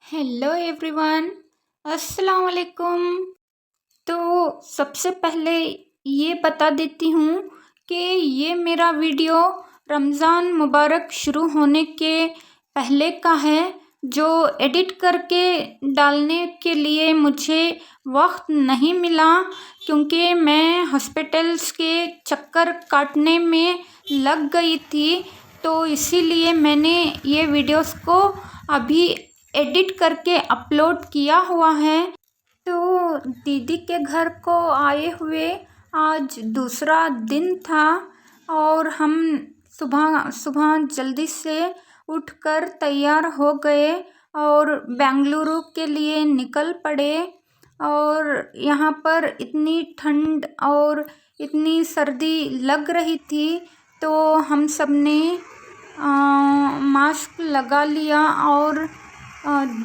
Hello everyone, अस्सलाम वालेकुम। तो सबसे पहले ये बता देती हूँ कि ये मेरा वीडियो रमज़ान मुबारक शुरू होने के पहले का है, जो एडिट करके डालने के लिए मुझे वक्त नहीं मिला क्योंकि मैं हॉस्पिटल्स के चक्कर काटने में लग गई थी। तो इसीलिए मैंने ये वीडियोस को अभी एडिट करके अपलोड किया हुआ है। तो दीदी के घर को आए हुए आज दूसरा दिन था और हम सुबह सुबह जल्दी से उठकर तैयार हो गए और बेंगलुरु के लिए निकल पड़े। और यहाँ पर इतनी ठंड और इतनी सर्दी लग रही थी, तो हम सब ने मास्क लगा लिया और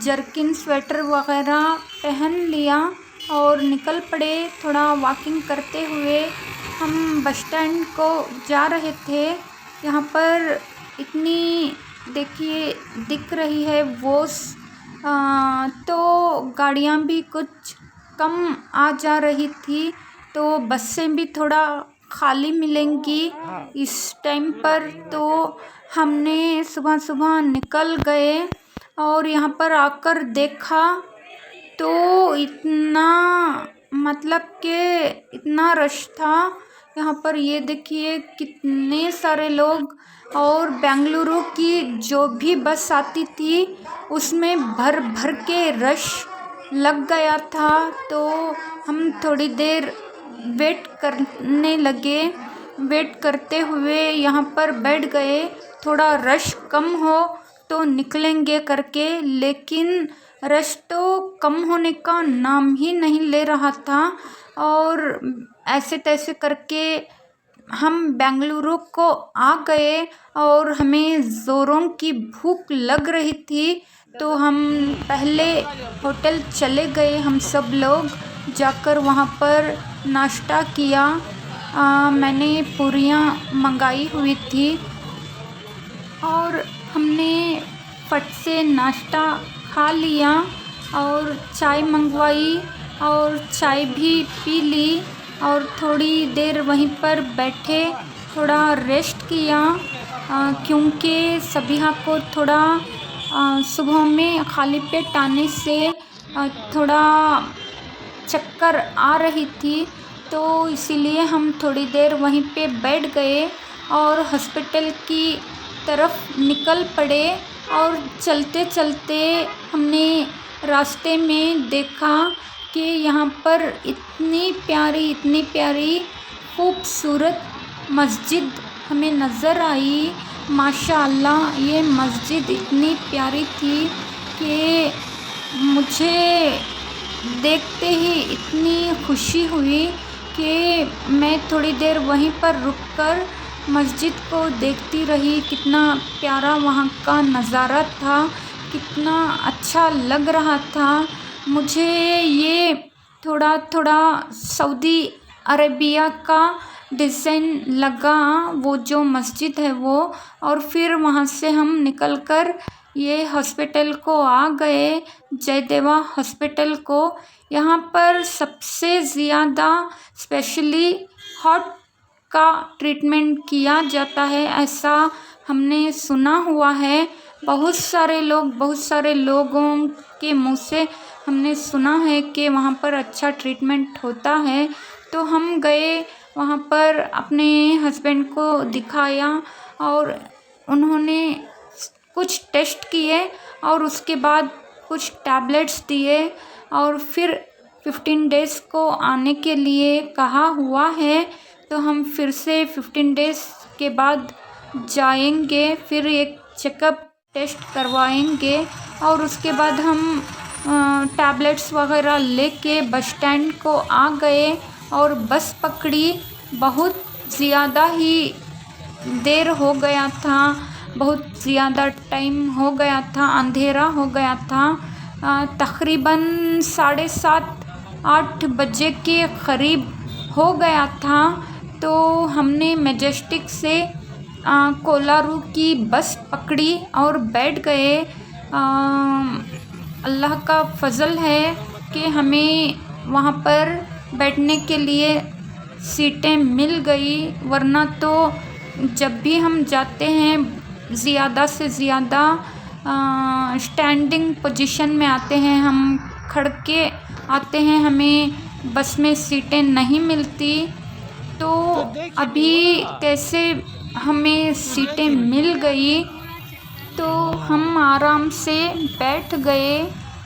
जर्किन स्वेटर वगैरह पहन लिया और निकल पड़े। थोड़ा वॉकिंग करते हुए हम बस स्टैंड को जा रहे थे। यहाँ पर इतनी देखिए दिख रही है तो गाड़ियाँ भी कुछ कम आ जा रही थी, तो बसें भी थोड़ा खाली मिलेंगी इस टाइम पर। तो हमने सुबह सुबह निकल गए और यहाँ पर आकर देखा तो इतना मतलब कि इतना रश था यहाँ पर। ये देखिए कितने सारे लोग, और बेंगलुरु की जो भी बस आती थी उसमें भर भर के रश लग गया था। तो हम थोड़ी देर वेट करने लगे। वेट करते हुए यहाँ पर बैठ गए, थोड़ा रश कम हो तो निकलेंगे करके, लेकिन रश तो कम होने का नाम ही नहीं ले रहा था। और ऐसे तैसे करके हम बेंगलुरु को आ गए और हमें ज़ोरों की भूख लग रही थी। तो हम पहले होटल चले गए, हम सब लोग जाकर वहाँ पर नाश्ता किया। मैंने पूरियाँ मंगाई हुई थी और हमने फट से नाश्ता खा लिया और चाय मंगवाई और चाय भी पी ली और थोड़ी देर वहीं पर बैठे थोड़ा रेस्ट किया, क्योंकि सबिहा को थोड़ा सुबह में खाली पेट आने से थोड़ा चक्कर आ रही थी। तो इसीलिए हम थोड़ी देर वहीं पे बैठ गए और हॉस्पिटल की तरफ निकल पड़े। और चलते चलते हमने रास्ते में देखा कि यहाँ पर इतनी प्यारी खूबसूरत मस्जिद हमें नज़र आई। माशाअल्लाह ये मस्जिद इतनी प्यारी थी कि मुझे देखते ही इतनी खुशी हुई कि मैं थोड़ी देर वहीं पर रुककर मस्जिद को देखती रही। कितना प्यारा वहाँ का नज़ारा था, कितना अच्छा लग रहा था मुझे। ये थोड़ा थोड़ा सऊदी अरेबिया का डिज़ाइन लगा वो जो मस्जिद है वो। और फिर वहाँ से हम निकलकर ये हॉस्पिटल को आ गए, जयदेवा हॉस्पिटल को। यहाँ पर सबसे ज़्यादा स्पेशली हार्ट का ट्रीटमेंट किया जाता है, ऐसा हमने सुना हुआ है। बहुत सारे लोगों के मुंह से हमने सुना है कि वहाँ पर अच्छा ट्रीटमेंट होता है। तो हम गए वहाँ पर, अपने हस्बैंड को दिखाया और उन्होंने कुछ टेस्ट किए और उसके बाद कुछ टैबलेट्स दिए और फिर 15 डेज़ को आने के लिए कहा हुआ है। तो हम फिर से 15 डेज़ के बाद जाएंगे, फिर एक चेकअप टेस्ट करवाएंगे और उसके बाद हम टैबलेट्स वगैरह लेके बस स्टैंड को आ गए और बस पकड़ी। बहुत ज़्यादा ही देर हो गया था, बहुत ज़्यादा टाइम हो गया था, अंधेरा हो गया था। तकरीबन 7:30-8 बजे के करीब हो गया था। तो हमने मैजेस्टिक से कोलारू की बस पकड़ी और बैठ गए। अल्लाह का फ़ज़ल है कि हमें वहाँ पर बैठने के लिए सीटें मिल गई, वरना तो जब भी हम जाते हैं ज़्यादा से ज़्यादा स्टैंडिंग पोजीशन में आते हैं, हम खड़ के आते हैं, हमें बस में सीटें नहीं मिलती। तो अभी कैसे हमें सीटें मिल गई, तो हम आराम से बैठ गए।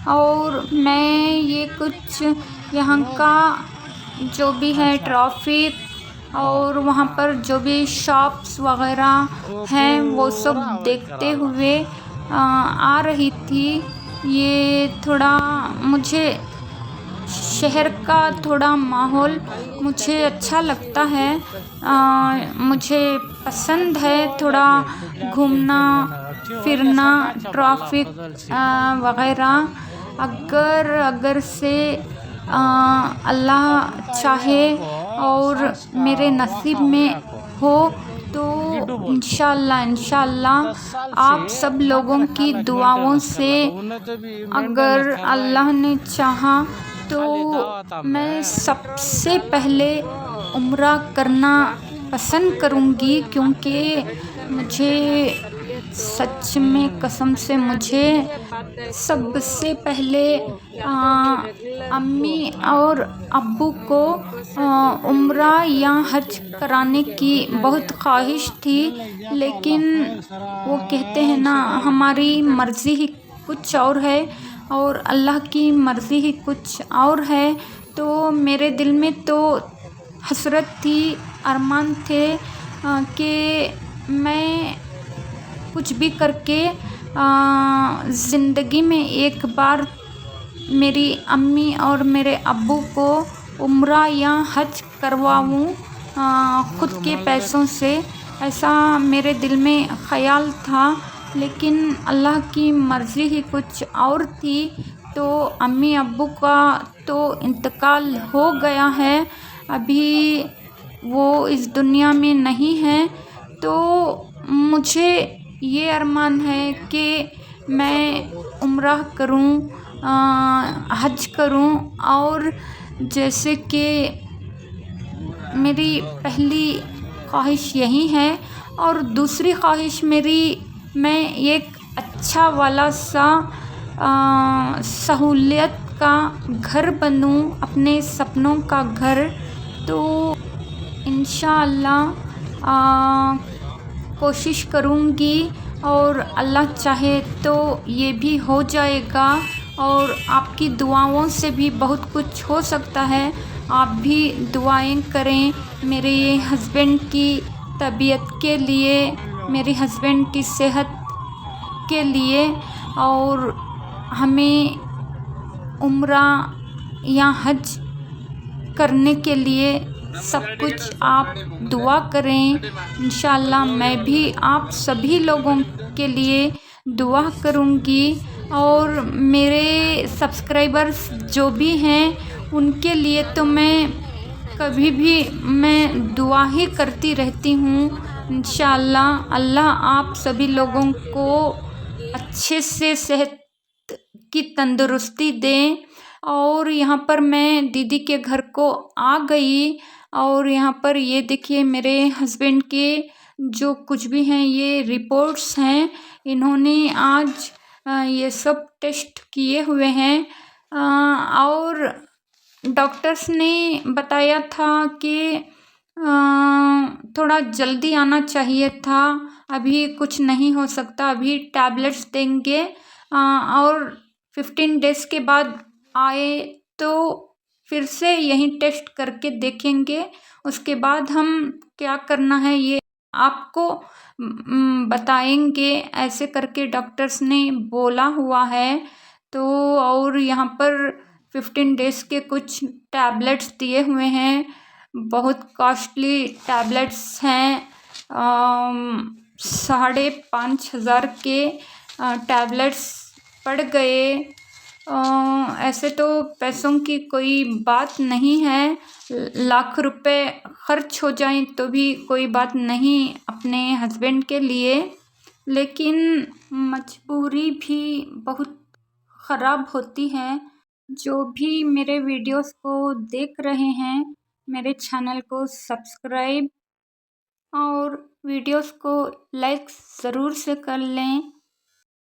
और मैं ये कुछ यहाँ का जो भी है ट्रैफिक और वहाँ पर जो भी शॉप्स वगैरह हैं वो सब देखते हुए आ रही थी। ये थोड़ा मुझे शहर का थोड़ा माहौल मुझे अच्छा लगता है, मुझे पसंद है थोड़ा घूमना फिरना, ट्रैफिक वगैरह। अगर से अल्लाह चाहे और मेरे नसीब में हो तो इंशाअल्लाह आप सब लोगों की दुआओं से अगर अल्लाह ने चाहा तो मैं सबसे पहले उम्रा करना पसंद करूँगी, क्योंकि मुझे सच में कसम से मुझे सबसे पहले अम्मी और अब्बू को उम्रा या हज कराने की बहुत ख्वाहिश थी, लेकिन वो कहते हैं ना हमारी मर्ज़ी ही कुछ और है और अल्लाह की मर्ज़ी ही कुछ और है। तो मेरे दिल में तो हसरत थी, अरमान थे कि मैं कुछ भी करके ज़िंदगी में एक बार मेरी अम्मी और मेरे अब्बू को उम्रा या हज करवाऊँ ख़ुद के पैसों से, ऐसा मेरे दिल में ख़याल था। लेकिन अल्लाह की मर्ज़ी ही कुछ और थी। तो अम्मी अब्बू का तो इंतकाल हो गया है, अभी वो इस दुनिया में नहीं हैं। तो मुझे ये अरमान है कि मैं उम्रा करूं, हज करूं। और जैसे कि मेरी पहली ख्वाहिश यही है और दूसरी ख्वाहिश मेरी, मैं एक अच्छा वाला सा सहूलियत का घर बनूं, अपने सपनों का घर। तो इंशाअल्लाह कोशिश करूँगी और अल्लाह चाहे तो ये भी हो जाएगा। और आपकी दुआओं से भी बहुत कुछ हो सकता है, आप भी दुआएं करें मेरे ये हस्बैंड की तबीयत के लिए, मेरे हस्बैंड की सेहत के लिए। और हमें उम्रा या हज करने के लिए सब कुछ आप दुआ करें। इंशाअल्लाह मैं भी आप सभी लोगों के लिए दुआ करूँगी और मेरे सब्सक्राइबर्स जो भी हैं उनके लिए तो मैं कभी भी मैं दुआ ही करती रहती हूँ। इंशाअल्लाह अल्लाह आप सभी लोगों को अच्छे से सेहत की तंदुरुस्ती दें। और यहाँ पर मैं दीदी के घर को आ गई और यहाँ पर ये देखिए मेरे हस्बैंड के जो कुछ भी हैं ये रिपोर्ट्स हैं, इन्होंने आज ये सब टेस्ट किए हुए हैं। और डॉक्टर्स ने बताया था कि थोड़ा जल्दी आना चाहिए था, अभी कुछ नहीं हो सकता, अभी टैबलेट्स देंगे और 15 डेज़ के बाद आए तो फिर से यहीं टेस्ट करके देखेंगे, उसके बाद हम क्या करना है ये आपको बताएंगे, ऐसे करके डॉक्टर्स ने बोला हुआ है। तो और यहाँ पर 15 डेज़ के कुछ टैबलेट्स दिए हुए हैं, बहुत कॉस्टली टैबलेट्स हैं, 5,500 के टैबलेट्स पड़ गए। ऐसे तो पैसों की कोई बात नहीं है, लाख रुपए खर्च हो जाएं तो भी कोई बात नहीं अपने हस्बैंड के लिए, लेकिन मजबूरी भी बहुत ख़राब होती है। जो भी मेरे वीडियोस को देख रहे हैं मेरे चैनल को सब्सक्राइब और वीडियोस को लाइक ज़रूर से कर लें।